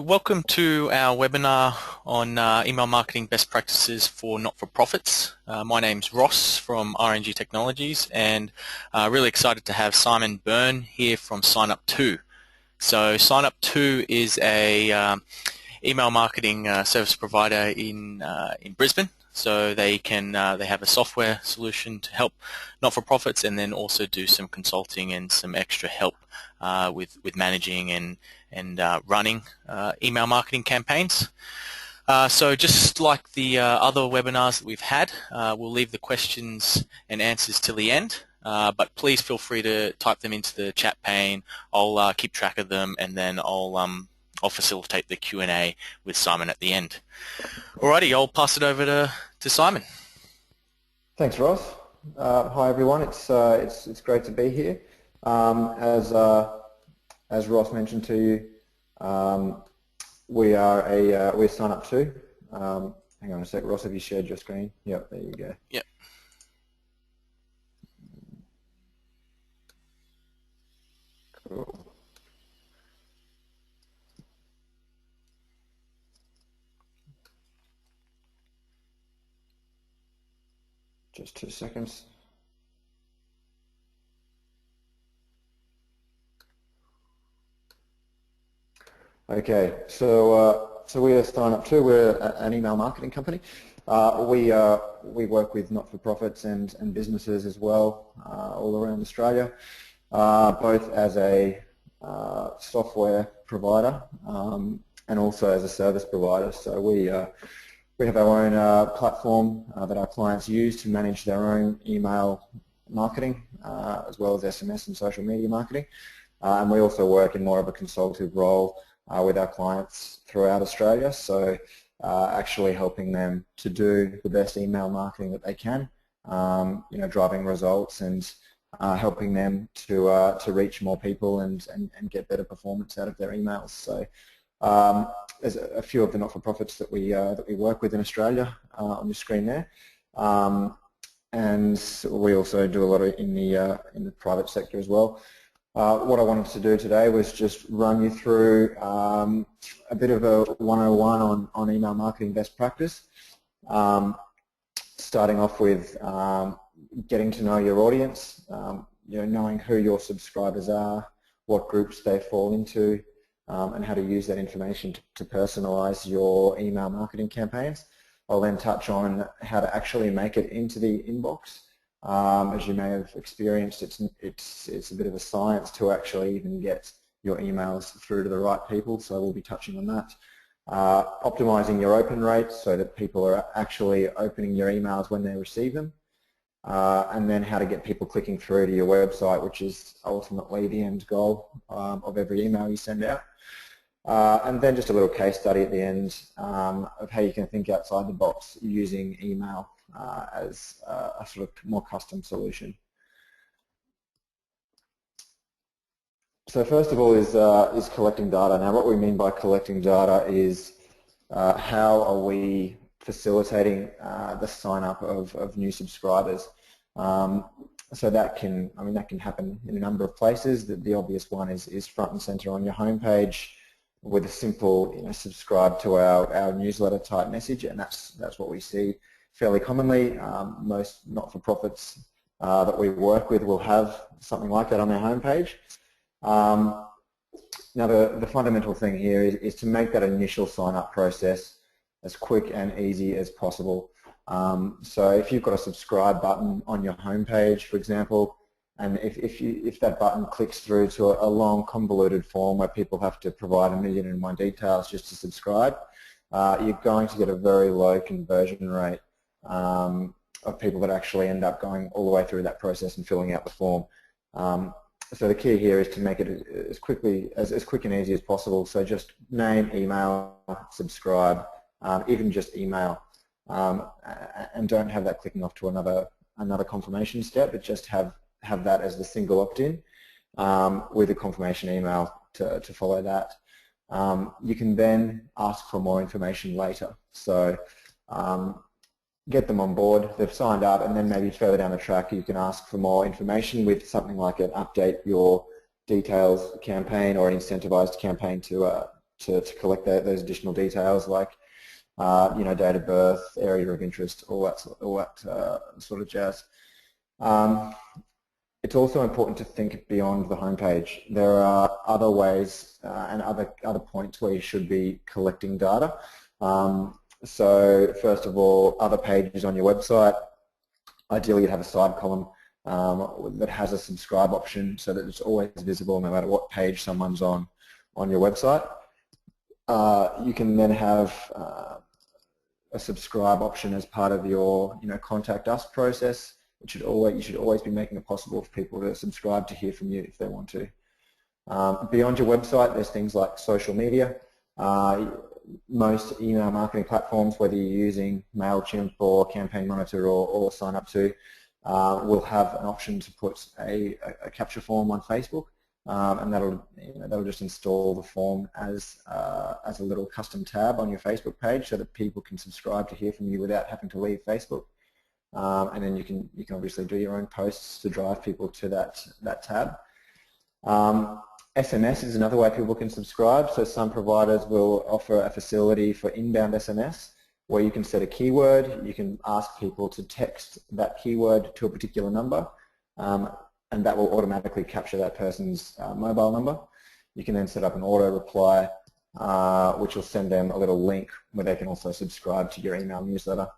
Welcome to our webinar on email marketing best practices for not-for-profits. My name's Ross from RNG Technologies, and really excited to have Simon Byrne here from SignUp2. So SignUp2 is a email marketing service provider in Brisbane. So they have a software solution to help not-for-profits, and then also do some consulting and some extra help with managing and running email marketing campaigns. So just like the other webinars that we've had, we'll leave the questions and answers till the end, but please feel free to type them into the chat pane. I'll keep track of them, and then I'll facilitate the Q&A with Simon at the end. Alrighty, I'll pass it over to Simon. Thanks, Ross. Hi everyone. It's great to be here. As Ross mentioned to you, we're SignUp2. Hang on a sec, Ross. Have you shared your screen? Yep, there you go. Yep. Cool. Just 2 seconds. Okay, so we are SignUp2. We're an email marketing company. We work with not-for-profits and businesses as well, all around Australia, both as a software provider and also as a service provider. So we have our own platform that our clients use to manage their own email marketing, as well as SMS and social media marketing. And we also work in more of a consultative role with our clients throughout Australia, so actually helping them to do the best email marketing that they can, driving results and helping them to reach more people and get better performance out of their emails. So there's a few of the not-for-profits that we work with in Australia on the screen there, and we also do a lot in the private sector as well. What I wanted to do today was just run you through a bit of a 101 on email marketing best practice, starting off with getting to know your audience, knowing who your subscribers are, what groups they fall into, and how to use that information to personalize your email marketing campaigns. I'll then touch on how to actually make it into the inbox. As you may have experienced, it's a bit of a science to actually even get your emails through to the right people, so we'll be touching on that. Optimizing your open rate so that people are actually opening your emails when they receive them, and then how to get people clicking through to your website, which is ultimately the end goal of every email you send out. And then just a little case study at the end of how you can think outside the box using email as a sort of more custom solution. So first of all is collecting data. Now what we mean by collecting data is how are we facilitating the sign up of new subscribers. So that can happen in a number of places. The obvious one is front and center on your homepage with a simple subscribe to our newsletter type message, and that's what we see fairly commonly. Most not-for-profits that we work with will have something like that on their homepage. Now the fundamental thing here is to make that initial sign-up process as quick and easy as possible. So if you've got a subscribe button on your homepage, for example, and if that button clicks through to a long convoluted form where people have to provide 1,000,001 details just to subscribe, you're going to get a very low conversion rate of people that actually end up going all the way through that process and filling out the form. So the key here is to make it as quick and easy as possible. So just name, email, subscribe, even just email, and don't have that clicking off to another confirmation step, but just have that as the single opt-in with a confirmation email to follow that. You can then ask for more information later. So get them on board, they've signed up, and then maybe further down the track you can ask for more information with something like an update your details campaign or an incentivized campaign to to collect those additional details like date of birth, area of interest, all that sort of jazz. It's also important to think beyond the homepage. There are other ways and other points where you should be collecting data. So first of all, other pages on your website. Ideally, you'd have a side column that has a subscribe option so that it's always visible no matter what page someone's on your website. You can then have a subscribe option as part of your contact us process. You should always be making it possible for people to subscribe to hear from you if they want to. Beyond your website, there's things like social media. Most email marketing platforms, whether you're using MailChimp or Campaign Monitor or Sign Up To, will have an option to put a capture form on Facebook, and that'll just install the form as a little custom tab on your Facebook page so that people can subscribe to hear from you without having to leave Facebook. And then you can obviously do your own posts to drive people to that tab. SMS is another way people can subscribe. So some providers will offer a facility for inbound SMS where you can set a keyword. You can ask people to text that keyword to a particular number, and that will automatically capture that person's mobile number. You can then set up an auto reply, which will send them a little link where they can also subscribe to your email newsletter.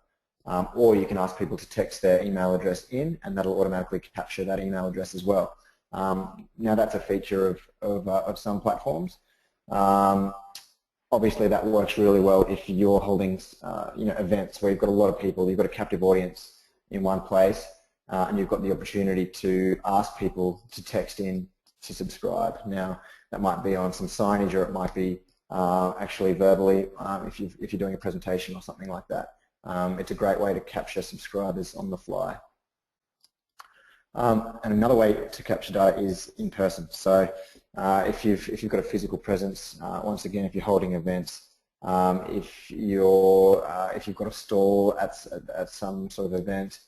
Or you can ask people to text their email address in, and that'll automatically capture that email address as well. Now that's a feature of some platforms. Obviously that works really well if you're holding events where you've got a lot of people, you've got a captive audience in one place, and you've got the opportunity to ask people to text in to subscribe. Now that might be on some signage, or it might be actually verbally if you're doing a presentation or something like that. It's a great way to capture subscribers on the fly. And another way to capture data is in person. So if you've got a physical presence, once again, if you're holding events, if you've got a stall at some sort of event,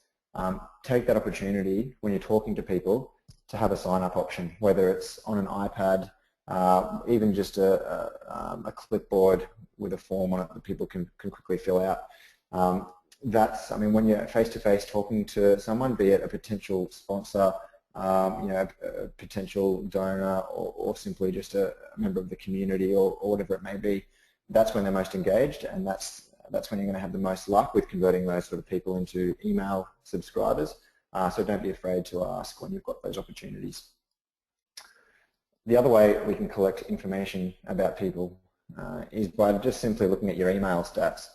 take that opportunity when you're talking to people to have a sign-up option, whether it's on an iPad, even just a clipboard with a form on it that people can quickly fill out. When you're face-to-face talking to someone, be it a potential sponsor, a potential donor, or simply just a member of the community, or whatever it may be, that's when they're most engaged, and that's when you're going to have the most luck with converting those sort of people into email subscribers. So don't be afraid to ask when you've got those opportunities. The other way we can collect information about people is by just simply looking at your email stats.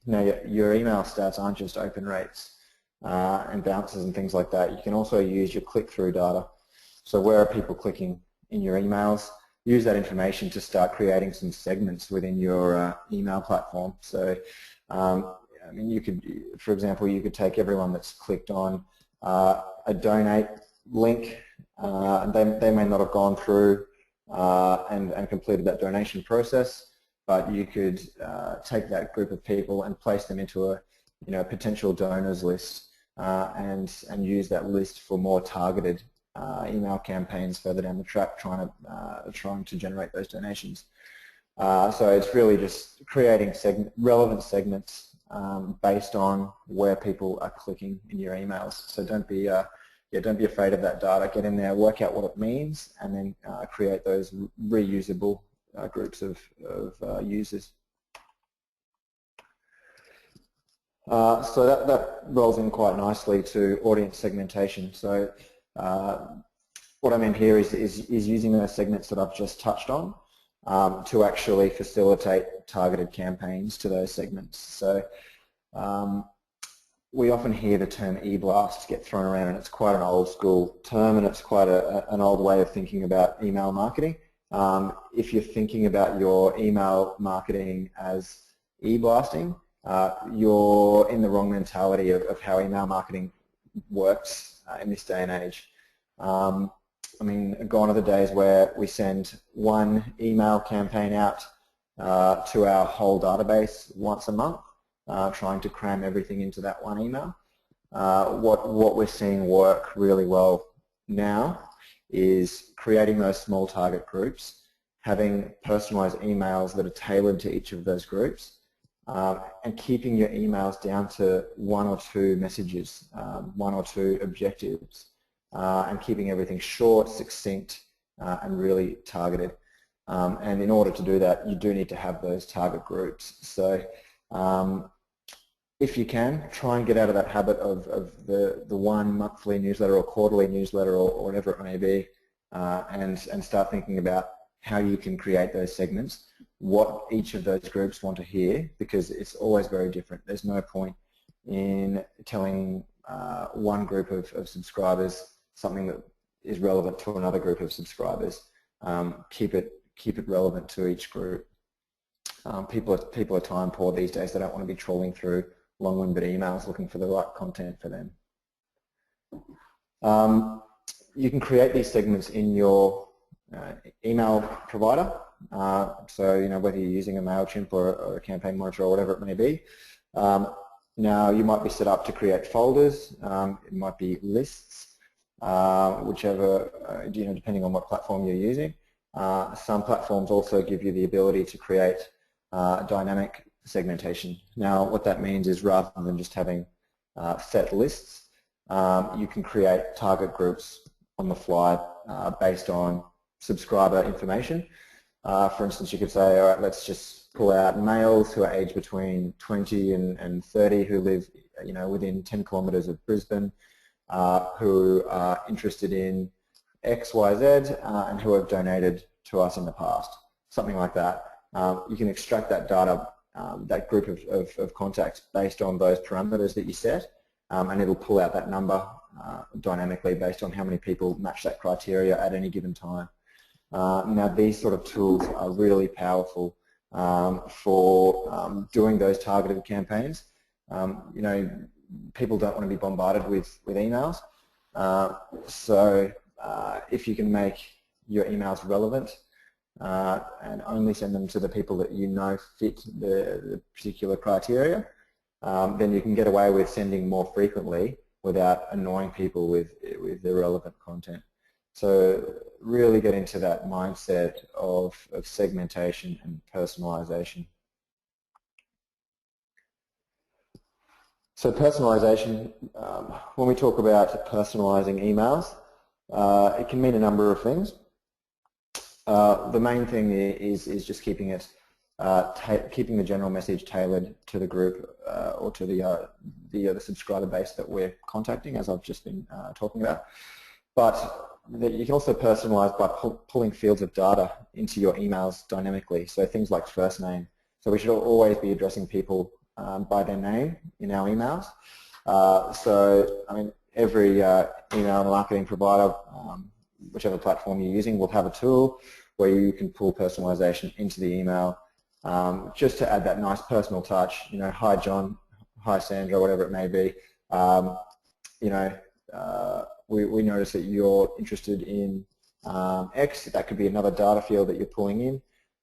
Now, your email stats aren't just open rates and bounces and things like that. You can also use your click-through data. So where are people clicking in your emails? Use that information to start creating some segments within your email platform. So, you could, for example, you could take everyone that's clicked on a donate link. They may not have gone through and completed that donation process, but you could take that group of people and place them into a potential donors list and use that list for more targeted email campaigns further down the track, trying to generate those donations. So it's really just creating relevant segments based on where people are clicking in your emails. So don't be afraid of that data. Get in there, work out what it means, and then create those reusable groups of users. So that rolls in quite nicely to audience segmentation. So what I mean here is using those segments that I've just touched on to actually facilitate targeted campaigns to those segments. So we often hear the term e-blast get thrown around, and it's quite an old school term, and it's quite an old way of thinking about email marketing. If you're thinking about your email marketing as e-blasting, you're in the wrong mentality of how email marketing works in this day and age. Gone are the days where we send one email campaign out to our whole database once a month, trying to cram everything into that one email. What we're seeing work really well now is creating those small target groups, having personalized emails that are tailored to each of those groups, and keeping your emails down to one or two messages, one or two objectives, and keeping everything short, succinct, and really targeted. And in order to do that, you do need to have those target groups. So if you can, try and get out of that habit of the one monthly newsletter or quarterly newsletter or whatever it may be, and start thinking about how you can create those segments, what each of those groups want to hear, because it's always very different. There's no point in telling one group of subscribers something that is relevant to another group of subscribers. Keep it relevant to each group. People are time poor these days. They don't want to be trawling through long-winded emails looking for the right content for them. You can create these segments in your email provider. So whether you're using a MailChimp or a Campaign Monitor or whatever it may be. Now you might be set up to create folders. It might be lists, whichever depending on what platform you're using. Some platforms also give you the ability to create dynamic segmentation. Now what that means is, rather than just having set lists, you can create target groups on the fly based on subscriber information. For instance, you could say, all right, let's just pull out males who are aged between 20 and 30 who live within 10 kilometres of Brisbane, who are interested in X, Y, Z, and who have donated to us in the past, something like that. You can extract that data, that group of contacts based on those parameters that you set, and it'll pull out that number dynamically based on how many people match that criteria at any given time. Now these sort of tools are really powerful for doing those targeted campaigns. People don't want to be bombarded with emails, so if you can make your emails relevant and only send them to the people that you know fit the particular criteria, then you can get away with sending more frequently without annoying people with irrelevant content. So really get into that mindset of segmentation and personalisation. So personalisation, when we talk about personalising emails, it can mean a number of things. The main thing is just keeping it, keeping the general message tailored to the group or to the subscriber base that we're contacting, as I've just been talking about. But you can also personalise by pulling fields of data into your emails dynamically. So things like first name. So we should always be addressing people by their name in our emails. So I mean, every email marketing provider, whichever platform you're using, will have a tool where you can pull personalisation into the email, just to add that nice personal touch. Hi John, hi Sandra, whatever it may be. We notice that you're interested in X. That could be another data field that you're pulling in,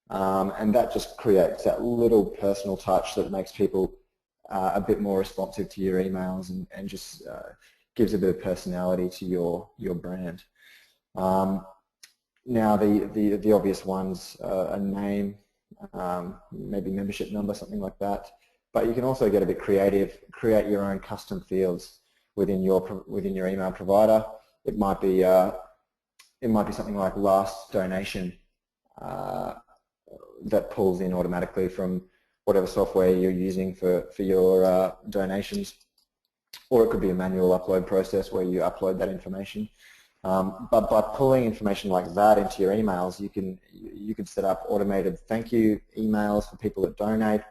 and that just creates that little personal touch that makes people a bit more responsive to your emails and just gives a bit of personality to your brand. Now the obvious ones, a name, maybe membership number, something like that. But you can also get a bit creative, create your own custom fields within your email provider. It might be something like last donation that pulls in automatically from whatever software you're using for your donations, or it could be a manual upload process where you upload that information. But by pulling information like that into your emails, you can set up automated thank you emails for people that donate.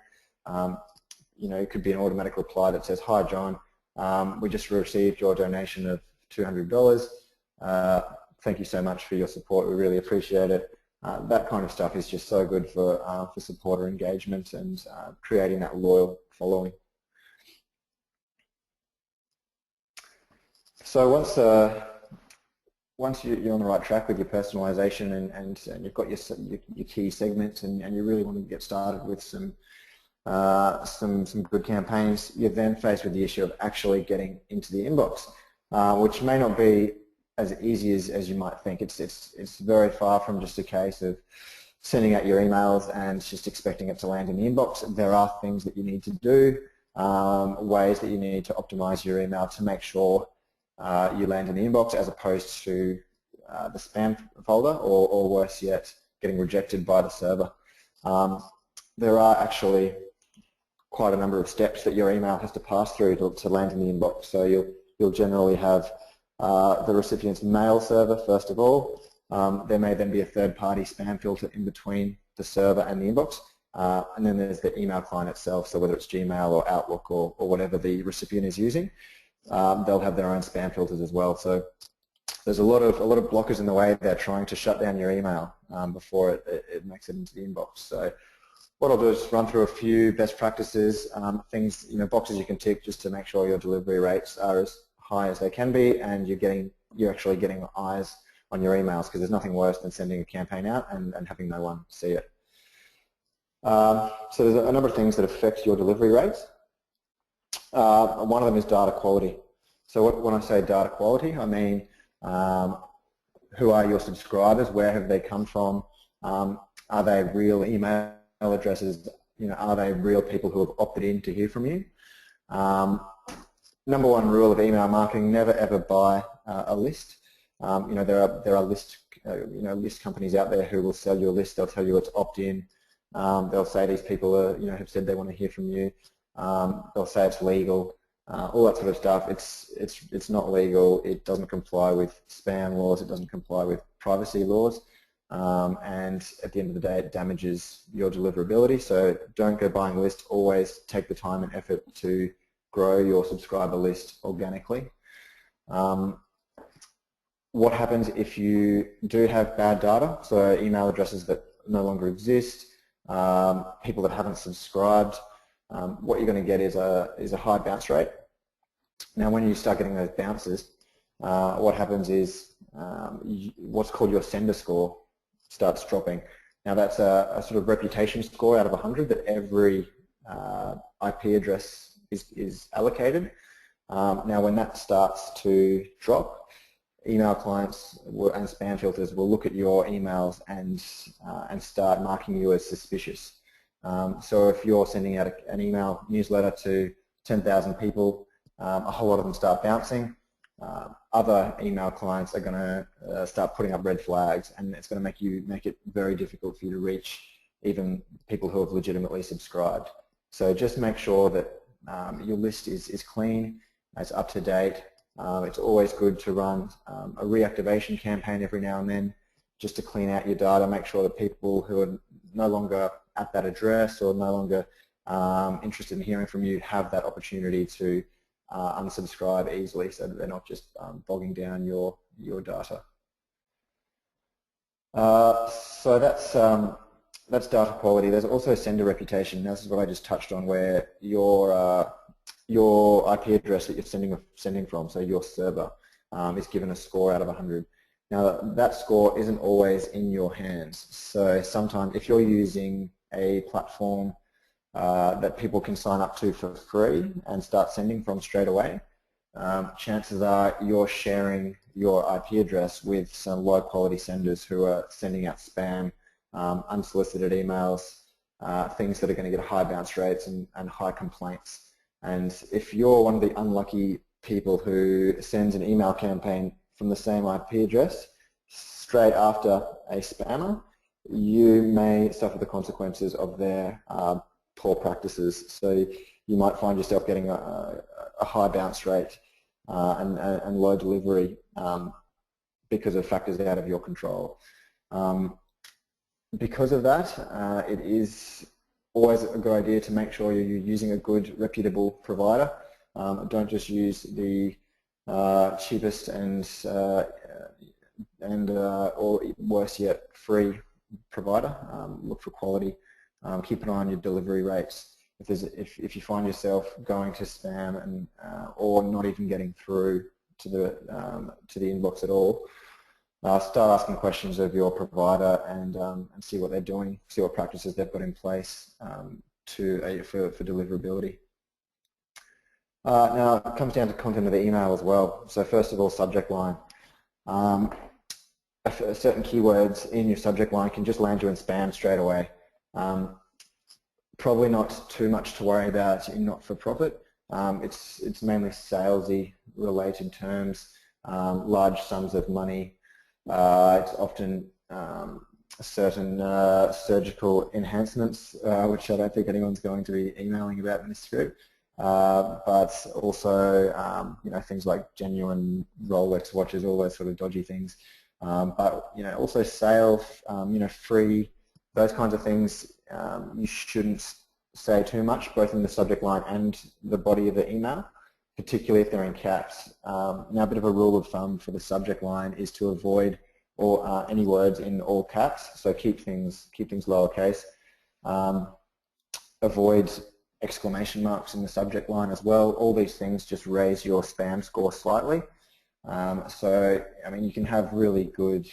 It could be an automatic reply that says, "Hi John, we just received your donation of $200. Thank you so much for your support. We really appreciate it." That kind of stuff is just so good for supporter engagement and creating that loyal following. So once you're on the right track with your personalization and you've got your key segments and you really want to get started with some good campaigns, you're then faced with the issue of actually getting into the inbox, which may not be as easy as you might think. It's very far from just a case of sending out your emails and just expecting it to land in the inbox. There are things that you need to do, ways that you need to optimize your email to make sure you land in the inbox as opposed to the spam folder, or worse yet, getting rejected by the server. There are actually quite a number of steps that your email has to pass through to land in the inbox. So you'll generally have the recipient's mail server first of all. There may then be a third-party spam filter in between the server and the inbox, and then there's the email client itself. So whether it's Gmail or Outlook or whatever the recipient is using, they'll have their own spam filters as well. So there's a lot of blockers in the way. They're trying to shut down your email before it makes it into the inbox. So what I'll do is run through a few best practices, things, boxes you can tick just to make sure your delivery rates are as high as they can be, and you're actually getting eyes on your emails, because there's nothing worse than sending a campaign out and having no one see it. So there's a number of things that affect your delivery rates. One of them is data quality. So when I say data quality, I mean who are your subscribers, where have they come from, are they real email addresses, are they real people who have opted in to hear from you. Number one rule of email marketing: never ever buy a list. There are list companies out there who will sell you a list. They'll tell you it's opt-in. They'll say these people are, have said they want to hear from you. They'll say it's legal. All that sort of stuff. It's not legal. It doesn't comply with spam laws. It doesn't comply with privacy laws. And at the end of the day, it damages your deliverability. So don't go buying a list. Always take the time and effort to grow your subscriber list organically. What happens if you do have bad data, so email addresses that no longer exist, people that haven't subscribed? What you're going to get is a high bounce rate. Now, when you start getting those bounces, what happens is what's called your sender score starts dropping. Now, that's a sort of reputation score out of 100 that every IP address is allocated. Now, when that starts to drop, email clients and spam filters will look at your emails and start marking you as suspicious. So if you're sending out an email newsletter to 10,000 people, a whole lot of them start bouncing. Other email clients are going to start putting up red flags, and it's going to make it very difficult for you to reach even people who have legitimately subscribed. So just make sure that your list is clean, it's up to date. It's always good to run a reactivation campaign every now and then just to clean out your data, make sure that people who are no longer at that address or no longer interested in hearing from you have that opportunity to unsubscribe easily, so that they're not just bogging down your data. So that's data quality. There's also sender reputation. Now, this is what I just touched on, where your IP address that you're sending from, so your server, is given a score out of 100. Now, that score isn't always in your hands. So sometimes if you're using a platform that people can sign up to for free and start sending from straight away, chances are you're sharing your IP address with some low-quality senders who are sending out spam, unsolicited emails, things that are going to get high bounce rates and high complaints. And if you're one of the unlucky people who sends an email campaign from the same IP address straight after a spammer, you may suffer the consequences of their poor practices. So you might find yourself getting a high bounce rate and low delivery because of factors out of your control. Because of that, it is always a good idea to make sure you're using a good, reputable provider. Don't just use the cheapest or worse yet, free provider. Look for quality. Keep an eye on your delivery rates. If you find yourself going to spam and or not even getting through to the inbox at all, start asking questions of your provider and see what they're doing, see what practices they've got in place for deliverability. Now, it comes down to content of the email as well. So first of all, subject line. certain keywords in your subject line can just land you in spam straight away. Probably not too much to worry about in not-for-profit. It's mainly salesy related terms, large sums of money. It's often certain surgical enhancements, which I don't think anyone's going to be emailing about in this group. But also, things like genuine Rolex watches, all those sort of dodgy things. But also sale, free, those kinds of things. You shouldn't say too much, both in the subject line and the body of the email, particularly if they're in caps. Now, a bit of a rule of thumb for the subject line is to avoid any words in all caps. So keep things lowercase. Avoid exclamation marks in the subject line as well. All these things just raise your spam score slightly. So, you can have really good,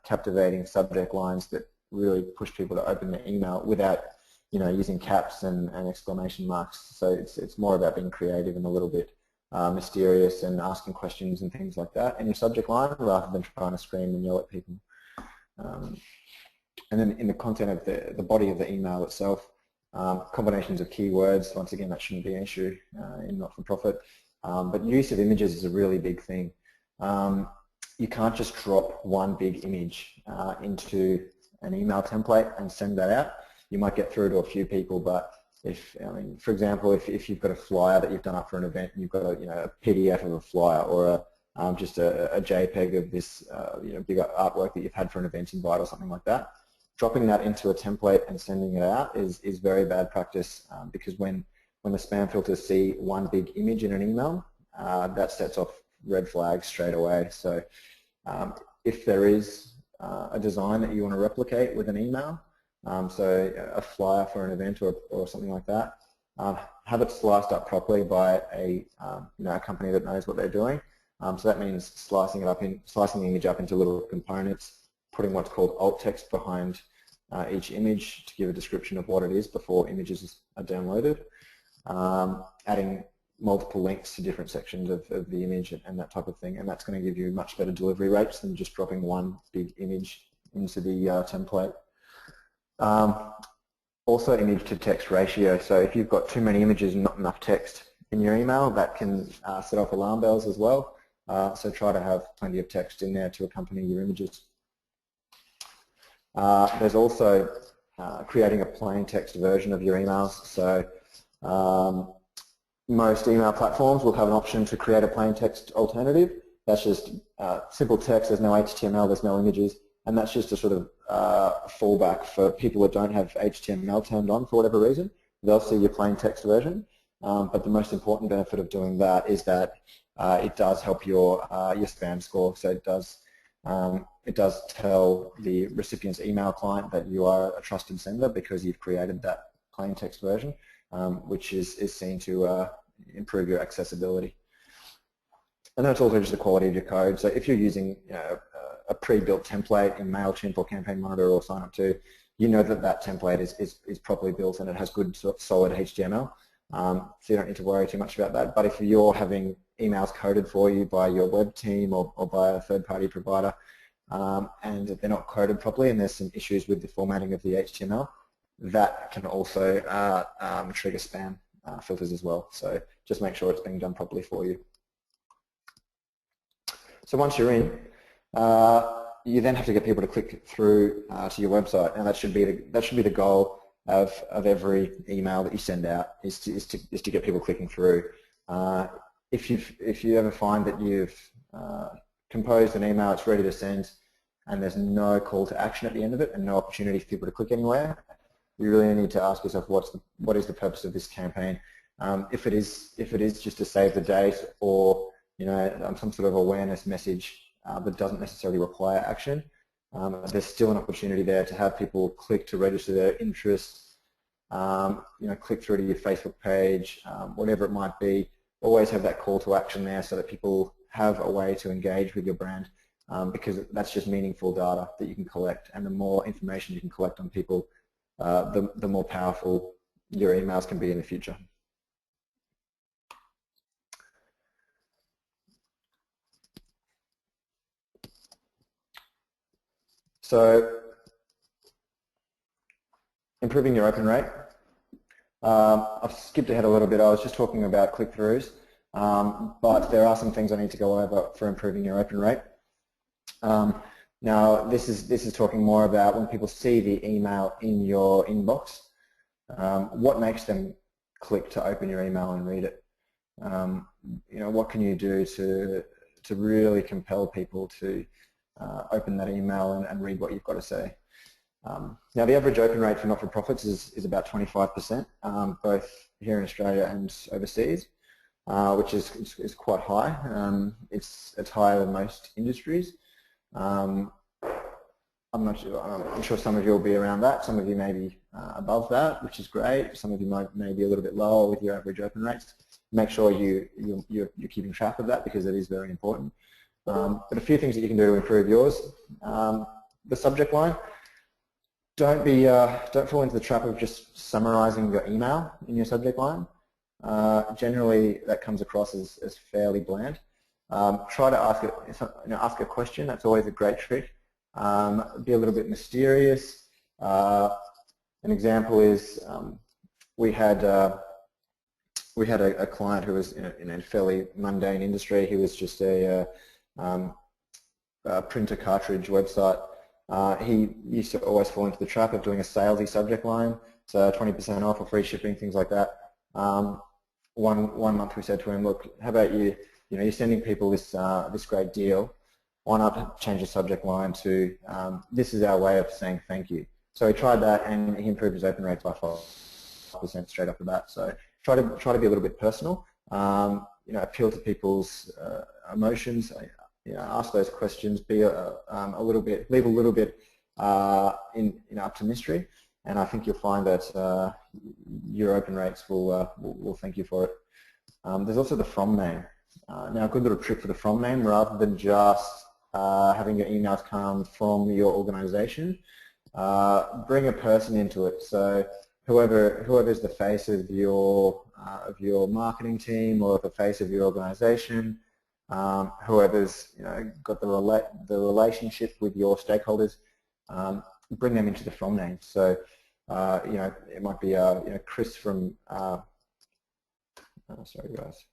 captivating subject lines that really push people to open the email without, using caps and exclamation marks. So it's more about being creative and a little bit mysterious and asking questions and things like that in your subject line rather than trying to scream and yell at people. And then in the content of the body of the email itself, combinations of keywords, once again, that shouldn't be an issue in not-for-profit. But use of images is a really big thing. You can't just drop one big image into an email template and send that out. You might get through to a few people, but for example, if you've got a flyer that you've done up for an event and you've got a PDF of a flyer or just a JPEG of this bigger artwork that you've had for an event invite or something like that, dropping that into a template and sending it out is very bad practice because when the spam filters see one big image in an email, that sets off red flags straight away. So if there is a design that you want to replicate with an email, so a flyer for an event or something like that, have it sliced up properly by a company that knows what they're doing. So that means slicing the image up into little components, putting what's called alt text behind each image to give a description of what it is before images are downloaded, adding multiple links to different sections of the image and that type of thing, and that's going to give you much better delivery rates than just dropping one big image into the template. Also image to text ratio, so if you've got too many images and not enough text in your email, that can set off alarm bells as well. So try to have plenty of text in there to accompany your images. There's also creating a plain text version of your emails. So most email platforms will have an option to create a plain text alternative. That's just simple text, there's no HTML, there's no images, and that's just a sort of fallback for people that don't have HTML turned on for whatever reason. They'll see your plain text version, but the most important benefit of doing that is that it does help your spam score. So it does tell the recipient's email client that you are a trusted sender because you've created that plain text version, which is seen to improve your accessibility. And then it's also just the quality of your code. So if you're using a pre-built template in MailChimp or Campaign Monitor or Sign-Up2, you know that template is properly built and it has good solid HTML. So you don't need to worry too much about that. But if you're having emails coded for you by your web team or by a third-party provider, and they're not coded properly and there's some issues with the formatting of the HTML, that can also trigger spam filters as well. So just make sure it's being done properly for you. So once you're in, you then have to get people to click through to your website, and that should be the goal of every email that you send out is to get people clicking through. If you ever find that you've composed an email, it's ready to send, and there's no call to action at the end of it and no opportunity for people to click anywhere, you really need to ask yourself what is the purpose of this campaign. If it is just to save the date or some sort of awareness message that doesn't necessarily require action, there's still an opportunity there to have people click to register their interest, click through to your Facebook page, whatever it might be. Always have that call to action there so that people have a way to engage with your brand, because that's just meaningful data that you can collect, and the more information you can collect on people, the more powerful your emails can be in the future. So improving your open rate. I've skipped ahead a little bit. I was just talking about click-throughs, but there are some things I need to go over for improving your open rate. Now, this is talking more about when people see the email in your inbox, what makes them click to open your email and read it. What can you do to really compel people to open that email and read what you've got to say. Now, the average open rate for not-for-profits is about 25%, both here in Australia and overseas, which is quite high. It's higher than most industries. I'm sure some of you will be around that. Some of you may be above that, which is great. Some of you may be a little bit lower with your average open rates. Make sure you're keeping track of that because it is very important. But a few things that you can do to improve yours. The subject line. Don't fall into the trap of just summarizing your email in your subject line. Generally, that comes across as fairly bland. Try to ask a question. That's always a great trick. Be a little bit mysterious. An example is we had a client who was in a fairly mundane industry. He was just a printer cartridge website. He used to always fall into the trap of doing a salesy subject line, so 20% off or free shipping, things like that. One month we said to him, look, how about you're sending people this great deal. Why not change the subject line to this is our way of saying thank you. So he tried that and he improved his open rates by 5% straight off the bat. So try to be a little bit personal. Appeal to people's emotions. Ask those questions. Be leave a little bit up to mystery, and I think you'll find that your open rates will thank you for it. There's also the from name. Now, a good little trick for the from name, rather than just having your emails come from your organisation, bring a person into it. So whoever's the face of your marketing team or the face of your organisation. Whoever's got the relationship with your stakeholders, bring them into the from name. So it might be Chris from sorry guys.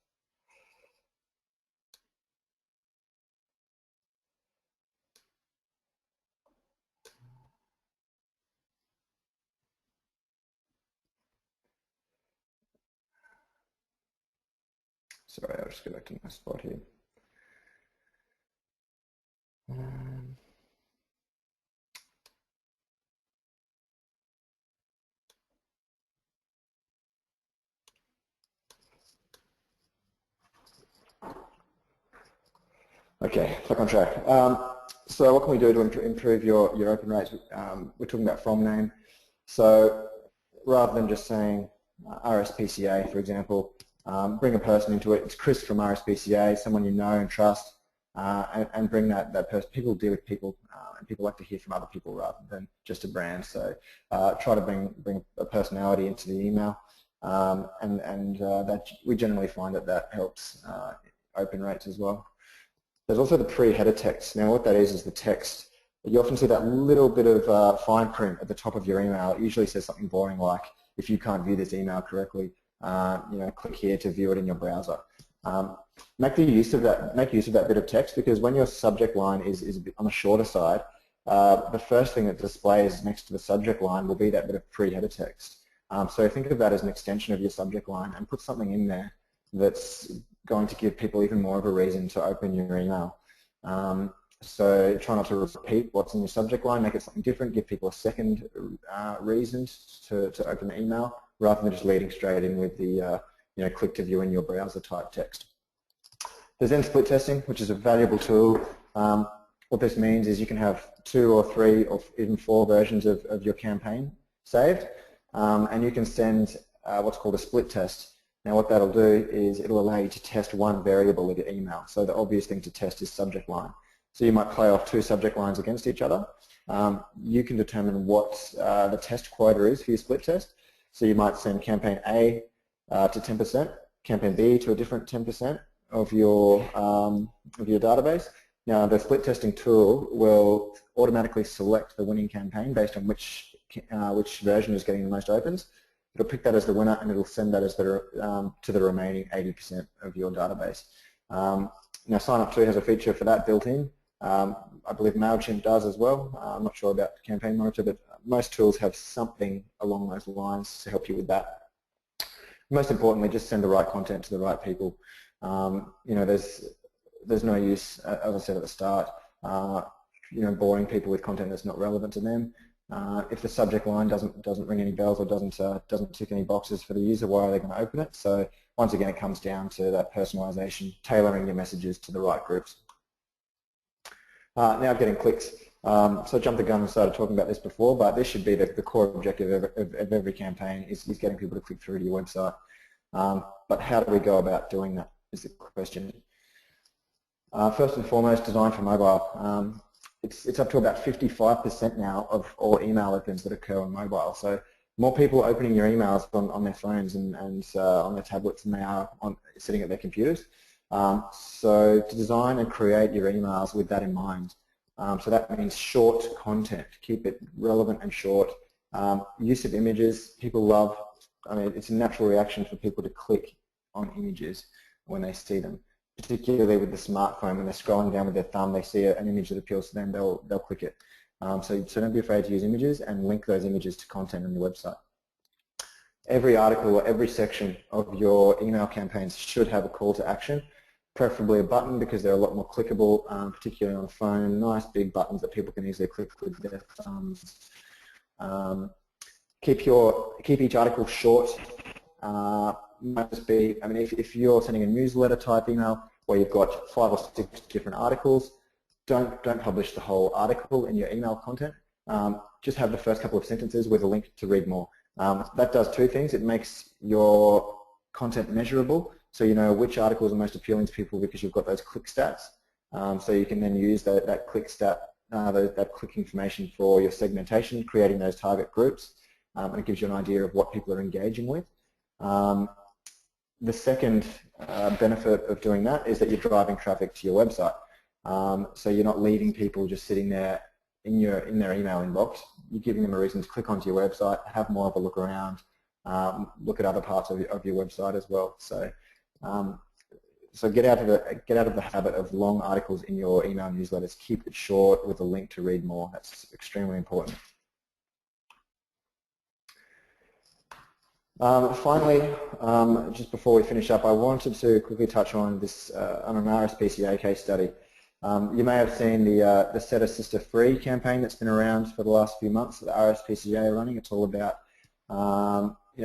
Sorry, I'll just go back to my spot here. Okay, back on track. So what can we do to improve your open rates? We're talking about from name. So rather than just saying RSPCA, for example, bring a person into it. It's Chris from RSPCA, someone you know and trust, and bring that person. People deal with people, and people like to hear from other people rather than just a brand. So try to bring a personality into the email, and that we generally find that helps open rates as well. There's also the pre-header text. Now, what that is the text. You often see that little bit of fine print at the top of your email. It usually says something boring like, if you can't view this email correctly, click here to view it in your browser. Make use of that bit of text, because when your subject line is a bit on the shorter side, the first thing that displays next to the subject line will be that bit of pre-header text. So think of that as an extension of your subject line and put something in there that's going to give people even more of a reason to open your email. So try not to repeat what's in your subject line, make it something different, give people a second reason to open the email, rather than just leading straight in with the click to view in your browser type text. There's then split testing, which is a valuable tool. What this means is you can have 2 or 3 or even 4 versions of your campaign saved, and you can send what's called a split test. Now what that'll do is it'll allow you to test one variable of your email. So the obvious thing to test is subject line. So you might play off 2 subject lines against each other. You can determine what the test quota is for your split test. So you might send campaign A to 10%, campaign B to a different 10% of your database, Now, the split testing tool will automatically select the winning campaign based on which version is getting the most opens. It'll pick that as the winner and it'll send that as to the remaining 80% of your database. Now, Sign-Up 2 has a feature for that built in. I believe MailChimp does as well. I'm not sure about Campaign Monitor, but most tools have something along those lines to help you with that. Most importantly, just send the right content to the right people. There's no use, as I said at the start, boring people with content that's not relevant to them. If the subject line doesn't ring any bells or doesn't tick any boxes for the user, why are they going to open it? So once again, it comes down to that personalisation, tailoring your messages to the right groups. Now getting clicks. So I jumped the gun and started talking about this before, but this should be the core objective of every campaign is getting people to click through to your website. But how do we go about doing that is the question. First and foremost, design for mobile. It's up to about 55% now of all email opens that occur on mobile. So more people opening your emails on their phones and on their tablets than they are sitting at their computers. So to design and create your emails with that in mind. So that means short content. Keep it relevant and short. Use of images. People love, it's a natural reaction for people to click on images when they see them. Particularly with the smartphone, when they're scrolling down with their thumb, they see an image that appeals to them, they'll click it. So don't be afraid to use images and link those images to content on your website. Every article or every section of your email campaigns should have a call to action, preferably a button because they're a lot more clickable, particularly on a phone. Nice big buttons that people can easily click with their thumbs. Keep each article short. Might just be, if you're sending a newsletter type email where you've got 5 or 6 different articles, don't publish the whole article in your email content. Just have the first couple of sentences with a link to read more. That does 2 things. It makes your content measurable, so you know which articles are most appealing to people because you've got those click stats. So you can then use that click stat, that click information for your segmentation, creating those target groups, and it gives you an idea of what people are engaging with. The second benefit of doing that is that you're driving traffic to your website. So you're not leaving people just sitting there in their email inbox. You're giving them a reason to click onto your website, have more of a look around, look at other parts of your website as well. So get out of the habit of long articles in your email newsletters. Keep it short with a link to read more. That's extremely important. Finally, just before we finish up, I wanted to quickly touch on this on an RSPCA case study. You may have seen the Set a Sister Free campaign that's been around for the last few months that the RSPCA are running. It's all about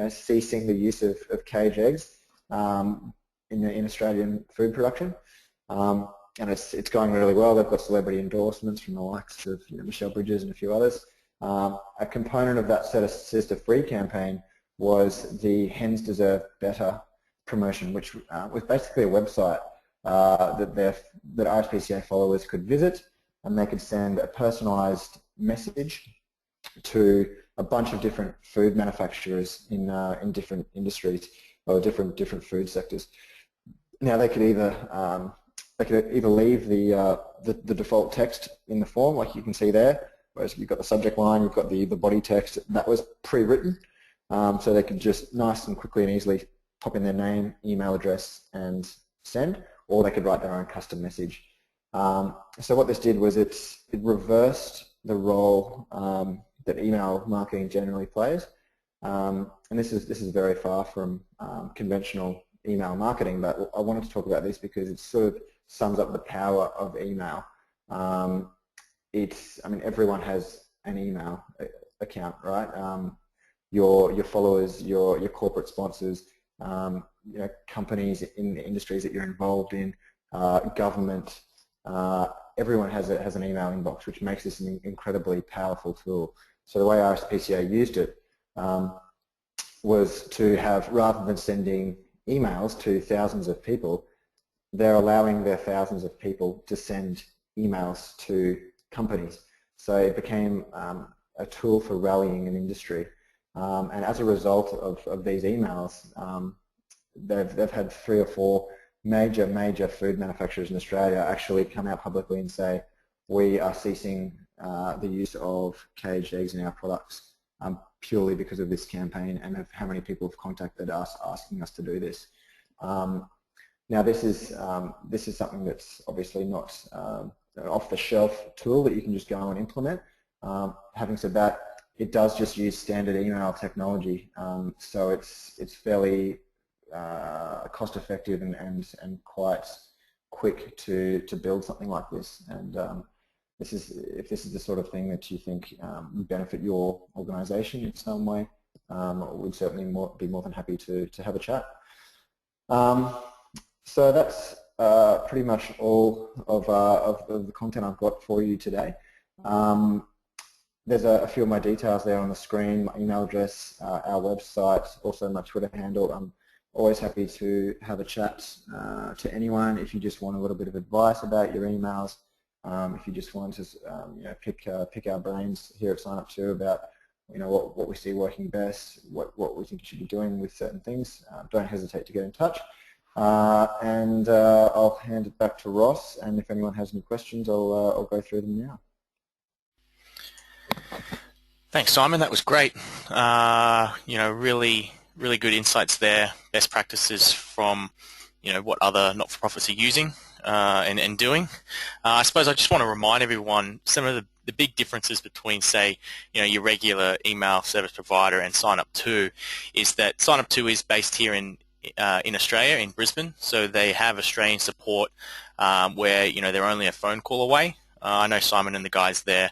ceasing the use of cage eggs in Australian food production, and it's going really well. They've got celebrity endorsements from the likes of Michelle Bridges and a few others. A component of that Set a Sister Free campaign was the Hens Deserve Better promotion, which was basically a website that RSPCA followers could visit, and they could send a personalised message to a bunch of different food manufacturers in different industries or different food sectors. Now they could either leave the default text in the form, like you can see there, whereas you've got the subject line, you've got the body text that was pre-written. So they could just nice and quickly and easily pop in their name, email address and send, or they could write their own custom message. So what this did was it reversed the role that email marketing generally plays. And this is very far from conventional email marketing, but I wanted to talk about this because it sort of sums up the power of email. Everyone has an email account, right? Your followers, your corporate sponsors, companies in the industries that you're involved in, government, everyone has an email inbox, which makes this an incredibly powerful tool. So the way RSPCA used it was to have, rather than sending emails to thousands of people, they're allowing their thousands of people to send emails to companies. So it became a tool for rallying an industry. And as a result of these emails, they've had 3 or 4 major food manufacturers in Australia actually come out publicly and say we are ceasing the use of caged eggs in our products purely because of this campaign and of how many people have contacted us asking us to do this. Now this is something that's obviously not an off-the-shelf tool that you can just go and implement. Having said that, it does just use standard email technology, so it's fairly cost-effective and quite quick to build something like this. And if this is the sort of thing that you think would benefit your organisation in some way, we'd certainly be more than happy to have a chat. So that's pretty much all of the content I've got for you today. There's a few of my details there on the screen, my email address, our website, also my Twitter handle. I'm always happy to have a chat to anyone if you just want a little bit of advice about your emails, if you just want to pick our brains here at Sign-Up2 about what we see working best, what we think you should be doing with certain things. Don't hesitate to get in touch. And I'll hand it back to Ross, and if anyone has any questions, I'll go through them now. Thanks, Simon. That was great. Really good insights there. Best practices from what other not-for-profits are using and doing. I suppose I just want to remind everyone some of the big differences between, say, your regular email service provider and Sign-Up2 is that Sign-Up2 is based here in Australia, in Brisbane, so they have Australian support where they're only a phone call away. I know Simon and the guys there,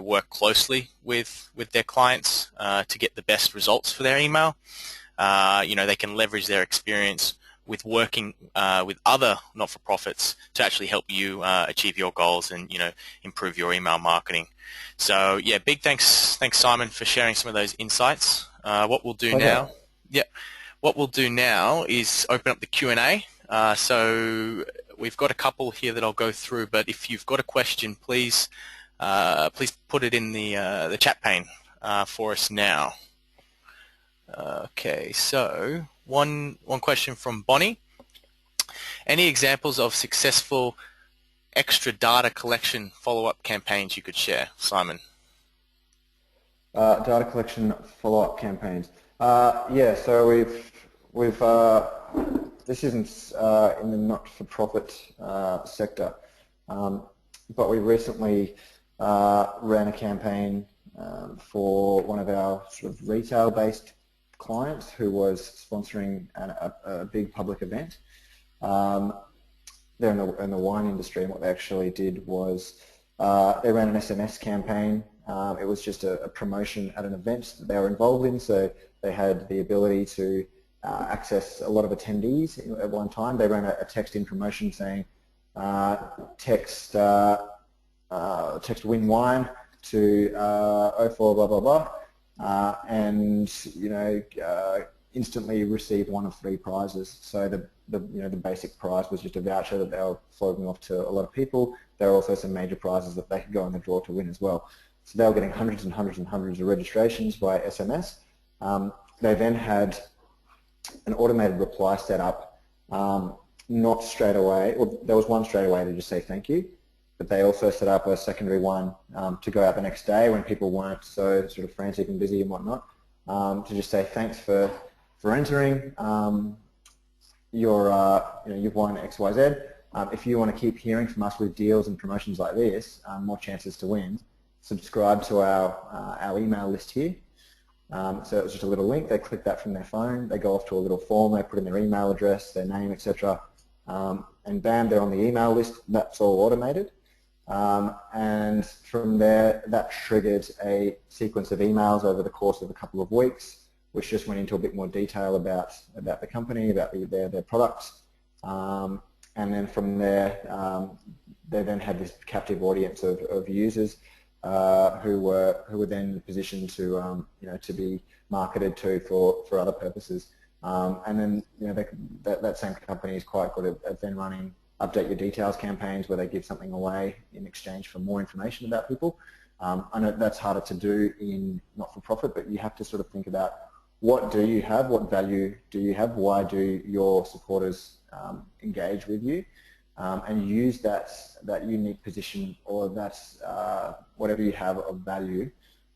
work closely with their clients to get the best results for their email. They can leverage their experience with working with other not-for-profits to actually help you achieve your goals and improve your email marketing. So yeah, big thanks Simon for sharing some of those insights. What we'll do now, what we'll do now is open up the Q&A. So we've got a couple here that I'll go through, but if you've got a question, please put it in the chat pane for us now. Okay, so one question from Bonnie. Any examples of successful extra data collection follow-up campaigns you could share, Simon? Data collection follow-up campaigns. Yeah, so we've this isn't in the not-for-profit sector, but we recently ran a campaign for one of our sort of retail-based clients who was sponsoring a big public event. They're in the wine industry, and what they actually did was they ran an SMS campaign. It was just a promotion at an event that they were involved in, so they had the ability to access a lot of attendees at one time. They ran a text-in promotion saying text win wine to 04 blah blah blah, and instantly received one of 3 prizes. So the basic prize was just a voucher that they were floating off to a lot of people. There were also some major prizes that they could go in the draw to win as well. So they were getting hundreds and hundreds and hundreds of registrations by SMS. They then had an automated reply set up, not straight away. Well, there was one straight away to just say thank you, but they also set up a secondary one to go out the next day when people weren't so sort of frantic and busy and whatnot, to just say thanks for entering. You've won XYZ. If you want to keep hearing from us with deals and promotions like this, more chances to win, subscribe to our email list here. So it was just a little link. They click that from their phone. They go off to a little form. They put in their email address, their name, etc. And bam, they're on the email list. That's all automated. And from there, that triggered a sequence of emails over the course of a couple of weeks, which just went into a bit more detail about the company, about their products. And then from there, they then had this captive audience of users who were then in a position to to be marketed to for other purposes. And then that same company is quite good at then running update your details campaigns where they give something away in exchange for more information about people. I know that's harder to do in not-for-profit, but you have to sort of think about what do you have, what value do you have, why do your supporters engage with you, and use that unique position or that whatever you have of value,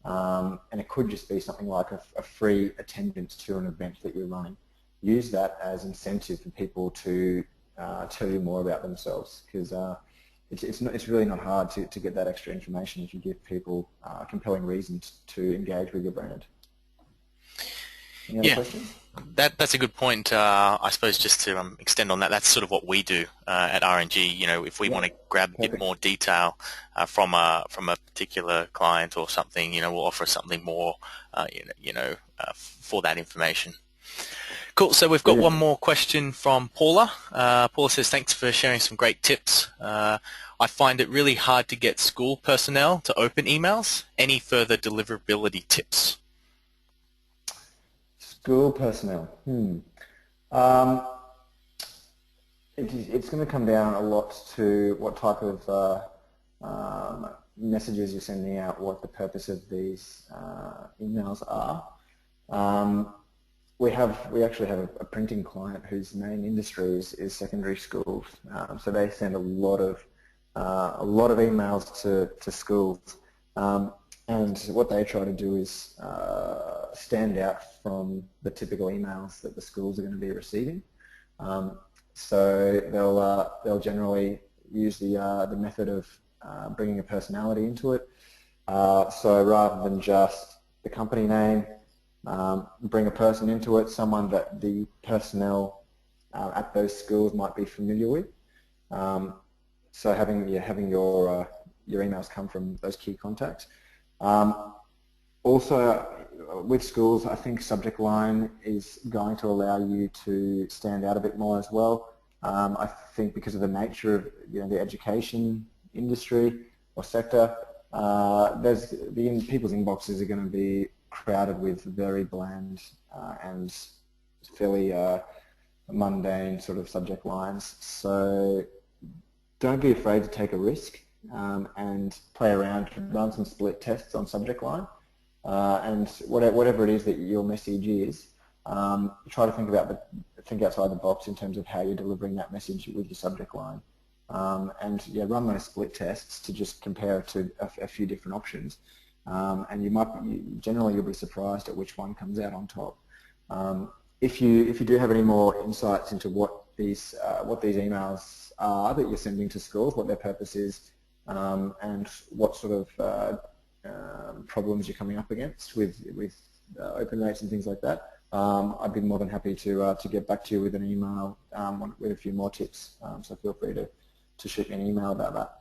and it could just be something like a free attendance to an event that you're running. Use that as incentive for people to tell you more about themselves, because it's really not hard to get that extra information if you give people compelling reasons to engage with your brand. Any other questions? That's a good point. I suppose just to extend on that, that's sort of what we do at RNG. You know, if we want to grab a bit more detail from a particular client or something, you know, we'll offer something more, for that information. Cool. So we've got one more question from Paula. Paula says, "Thanks for sharing some great tips. I find it really hard to get school personnel to open emails. Any further deliverability tips?" School personnel. It's going to come down a lot to what type of messages you're sending out, what the purpose of these emails are. We actually have a printing client whose main industry is secondary schools, so they send a lot of emails to schools, and what they try to do is stand out from the typical emails that the schools are going to be receiving. So they'll generally use the method of bringing a personality into it. So rather than just the company name, bring a person into it, someone that the personnel at those schools might be familiar with. So having your emails come from those key contacts. Also, with schools, I think subject line is going to allow you to stand out a bit more as well. I think because of the nature of the education industry or sector, people's inboxes are going to be crowded with very bland and fairly mundane sort of subject lines. So don't be afraid to take a risk and play around, run some split tests on subject line, and whatever it is that your message is, try to think outside the box in terms of how you're delivering that message with your subject line, and run those split tests to just compare it to a few different options, and generally you'll be surprised at which one comes out on top. If you do have any more insights into what these emails are that you're sending to schools, what their purpose is, and what sort of problems you're coming up against with open rates and things like that, I'd be more than happy to get back to you with an email with a few more tips. So feel free to shoot me an email about that.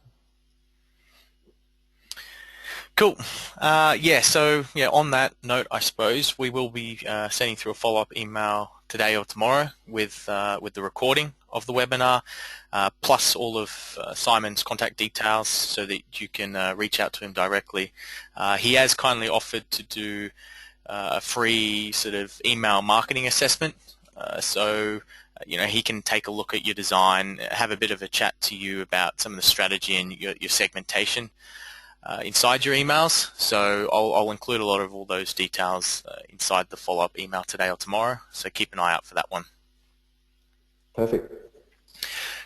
Cool. So on that note, I suppose we will be sending through a follow-up email today or tomorrow with the recording of the webinar, plus all of Simon's contact details so that you can reach out to him directly. He has kindly offered to do a free sort of email marketing assessment, so he can take a look at your design, have a bit of a chat to you about some of the strategy and your segmentation inside your emails. So I'll include a lot of all those details inside the follow-up email today or tomorrow, so keep an eye out for that one. Perfect.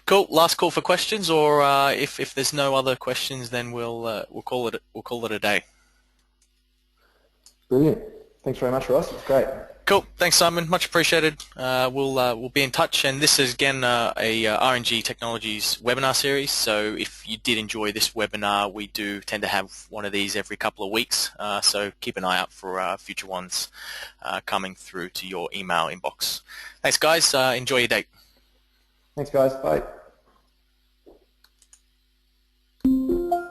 Cool. Last call for questions, or if there's no other questions, then we'll call it a day. Brilliant. Thanks very much, Ross. It's great. Cool. Thanks, Simon. Much appreciated. We'll be in touch. And this is again a RNG Technologies webinar series. So if you did enjoy this webinar, we do tend to have one of these every couple of weeks. So keep an eye out for future ones coming through to your email inbox. Thanks, guys. Enjoy your day. Thanks, guys. Bye.